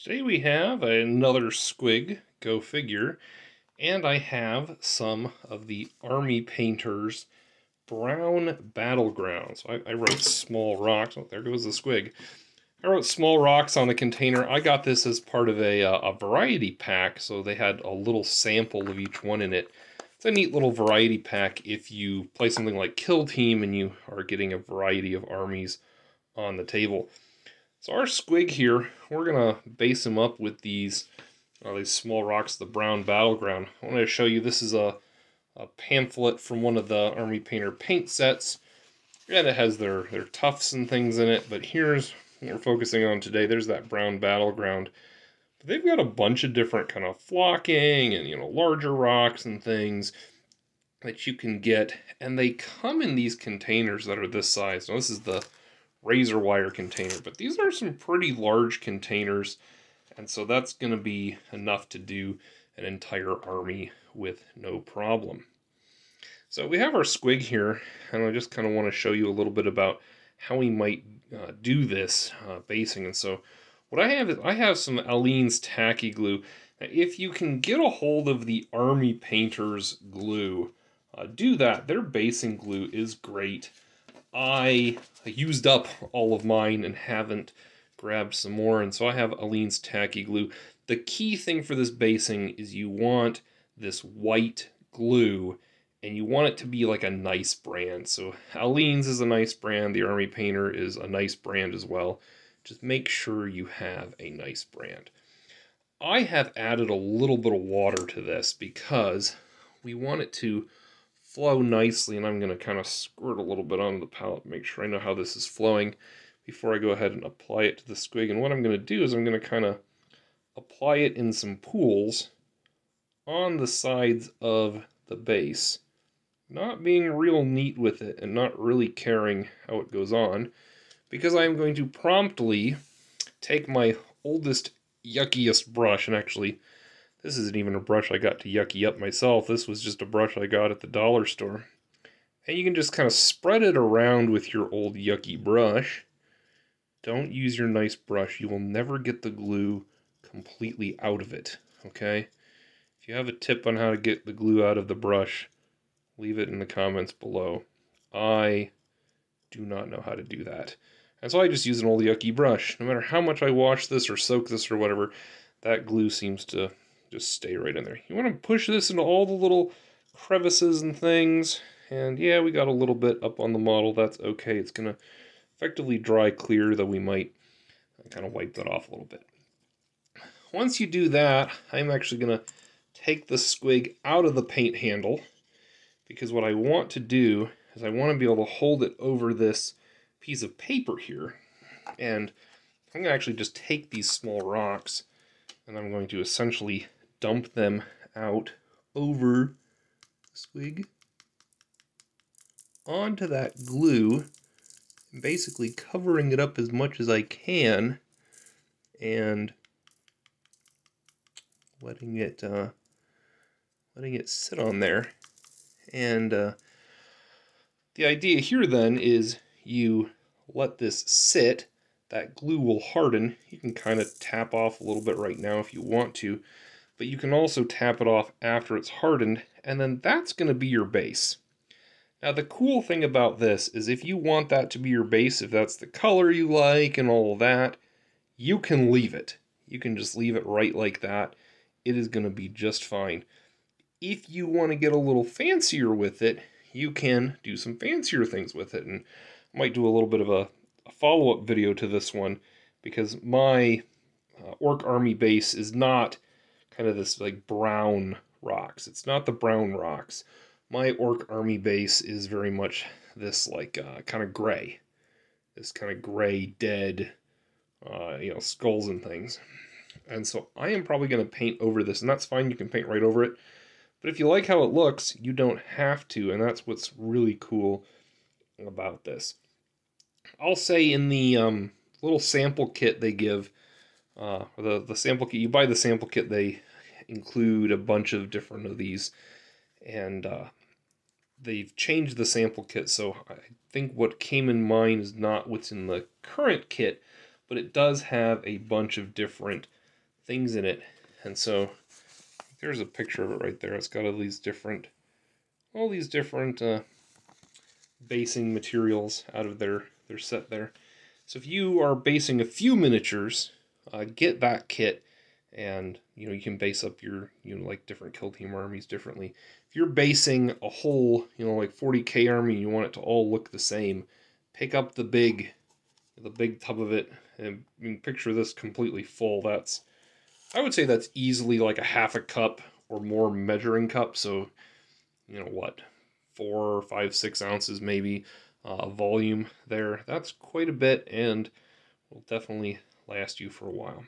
Today we have another Squig, go figure, and I have some of the Army Painter's Brown Battleground. So I wrote small rocks. Oh, there goes the Squig. I wrote small rocks on the container. I got this as part of a variety pack, so they had a little sample of each one in it. It's a neat little variety pack if you play something like Kill Team and you are getting a variety of armies on the table. So our Squig here, we're going to base him up with these small rocks, the Brown Battleground. I wanted to show you, this is a pamphlet from one of the Army Painter paint sets. And it has their tufts and things in it, but here's what we're focusing on today. There's that Brown Battleground. But they've got a bunch of different kind of flocking and, larger rocks and things that you can get. And they come in these containers that are this size. Now this is the razor wire container, but these are some pretty large containers, and so that's going to be enough to do an entire army with no problem. So we have our Squig here, and I just kind of want to show you a little bit about how we might do this basing. And so what I have is I have some Aleene's Tacky Glue. Now, if you can get a hold of the Army Painter's glue, do that. Their basing glue is great. I used up all of mine and haven't grabbed some more, and so I have Aleene's Tacky Glue. The key thing for this basing is you want this white glue, and you want it to be like a nice brand. So Aleene's is a nice brand, the Army Painter is a nice brand as well. Just make sure you have a nice brand. I have added a little bit of water to this because we want it to flow nicely, and I'm going to kind of squirt a little bit onto the palette, make sure I know how this is flowing before I go ahead and apply it to the Squig. And what I'm going to do is I'm going to kind of apply it in some pools on the sides of the base, not being real neat with it and not really caring how it goes on, because I'm going to promptly take my oldest, yuckiest brush, and actually this isn't even a brush I got to yucky up myself. This was just a brush I got at the dollar store. And you can just kind of spread it around with your old yucky brush. Don't use your nice brush. You will never get the glue completely out of it, okay? If you have a tip on how to get the glue out of the brush, leave it in the comments below. I do not know how to do that. And so I just use an old yucky brush. No matter how much I wash this or soak this or whatever, that glue seems to just stay right in there. You want to push this into all the little crevices and things. And yeah, we got a little bit up on the model. That's okay. It's going to effectively dry clear, though we might kind of wipe that off a little bit. Once you do that, I'm actually going to take the Squig out of the paint handle, because what I want to do is I want to be able to hold it over this piece of paper here. And I'm going to actually just take these small rocks and I'm going to essentially dump them out over the Squig onto that glue, basically covering it up as much as I can and letting it sit on there. And the idea here then is you let this sit. That glue will harden. You can kind of tap off a little bit right now if you want to, but you can also tap it off after it's hardened, and then that's going to be your base. Now the cool thing about this is if you want that to be your base, if that's the color you like and all of that, you can leave it. You can just leave it right like that. It is going to be just fine. If you want to get a little fancier with it, you can do some fancier things with it, and I might do a little bit of a follow-up video to this one, because my Orc Army base is not kind of this like brown rocks. It's not the brown rocks. My Orc Army base is very much this like kind of gray. This kind of gray, dead, skulls and things. And so I am probably going to paint over this, and that's fine. You can paint right over it. But if you like how it looks, you don't have to, and that's what's really cool about this. I'll say in the little sample kit they give, or the sample kit, you buy the sample kit, they include a bunch of different of these, and they've changed the sample kit, so I think what came in mine is not what's in the current kit, but it does have a bunch of different things in it. And so there's a picture of it right there. It's got all these different basing materials out of their set there. So if you are basing a few miniatures, get that kit, and you can base up your like different kill team armies differently. If you're basing a whole like 40k army and you want it to all look the same, pick up the big tub of it, and picture this completely full. I would say that's easily like a half a cup or more measuring cup. So what, 4, 5, 6 ounces maybe volume there. That's quite a bit, and will definitely last you for a while.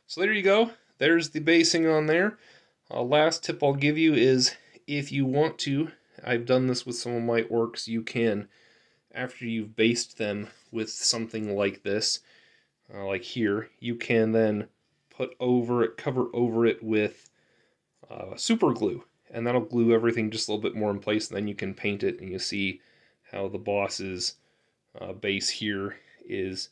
So there you go. There's the basing on there. Last tip I'll give you is, if you want to, I've done this with some of my orcs, you can, after you've based them with something like this, like here, you can then cover over it with super glue, and that'll glue everything just a little bit more in place, and then you can paint it, and you see how the boss's base here is,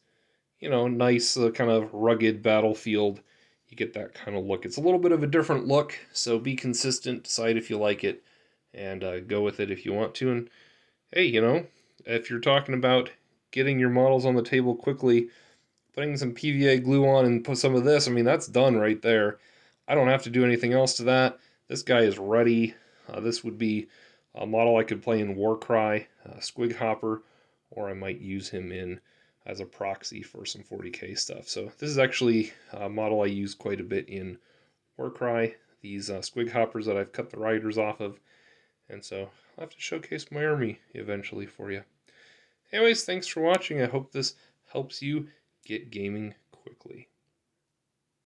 nice kind of rugged battlefield. You get that kind of look. It's a little bit of a different look, so be consistent, decide if you like it, and go with it if you want to. And hey, if you're talking about getting your models on the table quickly, putting some PVA glue on and put some of this, I mean, that's done right there. I don't have to do anything else to that. This guy is ready. This would be a model I could play in Warcry, Squig Hopper, or I might use him in as a proxy for some 40k stuff. So this is actually a model I use quite a bit in Warcry, these Squig Hoppers that I've cut the riders off of, and so I'll have to showcase my army eventually for you. Anyways, thanks for watching. I hope this helps you get gaming quickly.